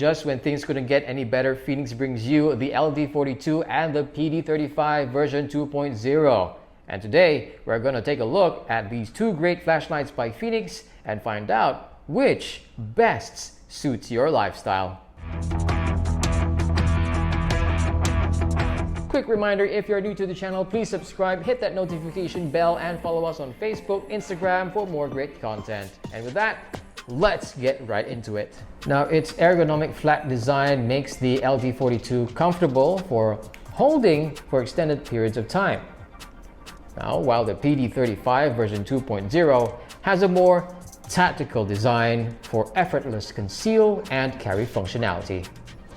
Just when things couldn't get any better, Fenix brings you the LD42 and the PD35 version 2.0. And today, we're going to take a look at these two great flashlights by Fenix and find out which best suits your lifestyle. Quick reminder, if you're new to the channel, please subscribe, hit that notification bell, and follow us on Facebook, Instagram for more great content. And with that, let's get right into it. Now, its ergonomic flat design makes the LD42 comfortable for holding for extended periods of time. Now, while the PD35 version 2.0 has a more tactical design for effortless conceal and carry functionality.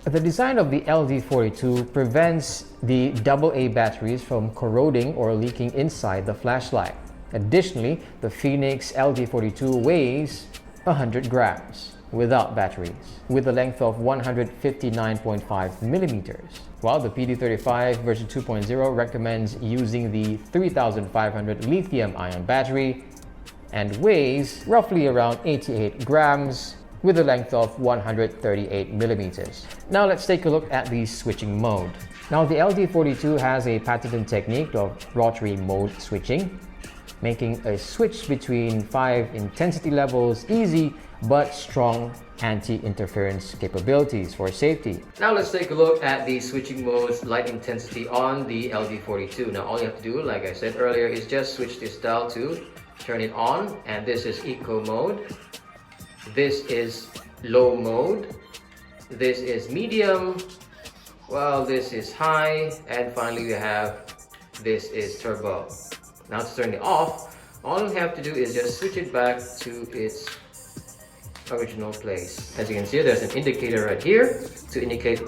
The design of the LD42 prevents the AA batteries from corroding or leaking inside the flashlight. Additionally, the Fenix LD42 weighs 100 grams without batteries, with a length of 159.5 millimeters, while the PD35 version 2.0 recommends using the 3500 lithium-ion battery and weighs roughly around 88 grams with a length of 138 millimeters. Now let's take a look at the switching mode. Now the LD42 has a patented technique of rotary mode switching, making a switch between 5 intensity levels easy but strong anti-interference capabilities for safety. Now let's take a look at the switching modes light intensity on the LD42. Now all you have to do, like I said earlier, is just switch this dial to turn it on, and this is eco mode. This is low mode. This is medium. Well, this is high, and finally we have this is turbo. Now to turn it off, all you have to do is just switch it back to its original place. As you can see, there's an indicator right here to indicate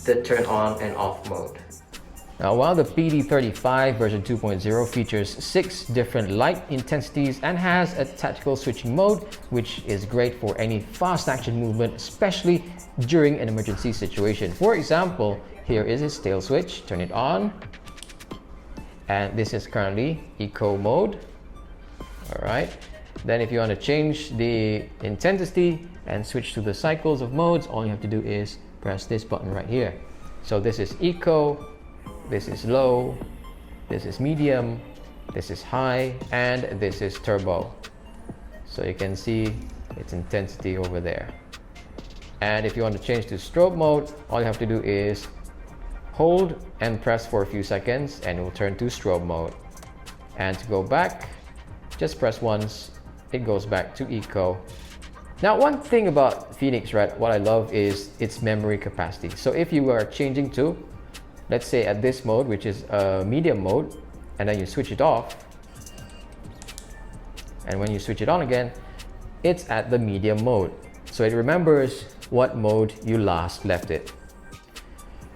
the turn on and off mode. Now, while the PD35 version 2.0 features 6 different light intensities and has a tactical switching mode, which is great for any fast action movement, especially during an emergency situation. For example, here is its tail switch, turn it on, and this is currently eco mode. All right. Then if you want to change the intensity and switch to the cycles of modes, all you have to do is press this button right here. So this is eco, this is low, this is medium, this is high, and this is turbo. So you can see its intensity over there. And if you want to change to strobe mode, all you have to do is hold and press for a few seconds and it will turn to strobe mode. And to go back, just press once, it goes back to eco. Now, one thing about Fenix, right, what I love is its memory capacity. So if you are changing to, let's say at this mode, which is medium mode, and then you switch it off, and when you switch it on again, it's at the medium mode. So it remembers what mode you last left it.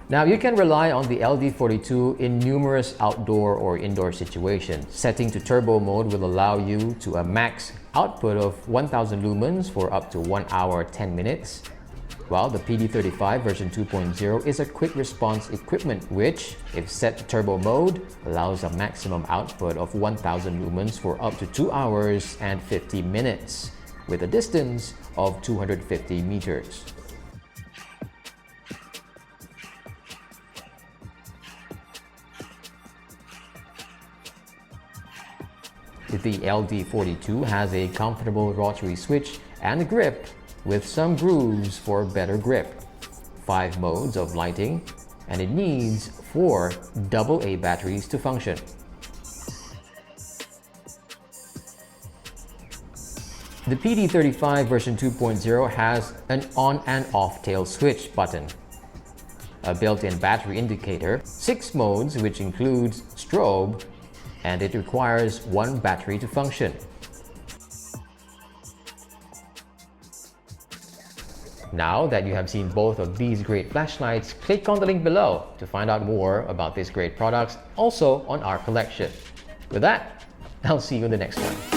Now, you can rely on the LD42 in numerous outdoor or indoor situations. Setting to turbo mode will allow you to a max output of 1000 lumens for up to 1 hour 10 minutes, while the PD35 version 2.0 is a quick response equipment which, if set to turbo mode, allows a maximum output of 1000 lumens for up to 2 hours and 50 minutes, with a distance of 250 meters. The LD42 has a comfortable rotary switch and grip with some grooves for better grip, 5 modes of lighting, and it needs 4 AA batteries to function. The PD35 version 2.0 has an on and off tail switch button, a built-in battery indicator, 6 modes which includes strobe, and it requires 1 battery to function. Now that you have seen both of these great flashlights, click on the link below to find out more about these great products, also on our collection. With that, I'll see you in the next one.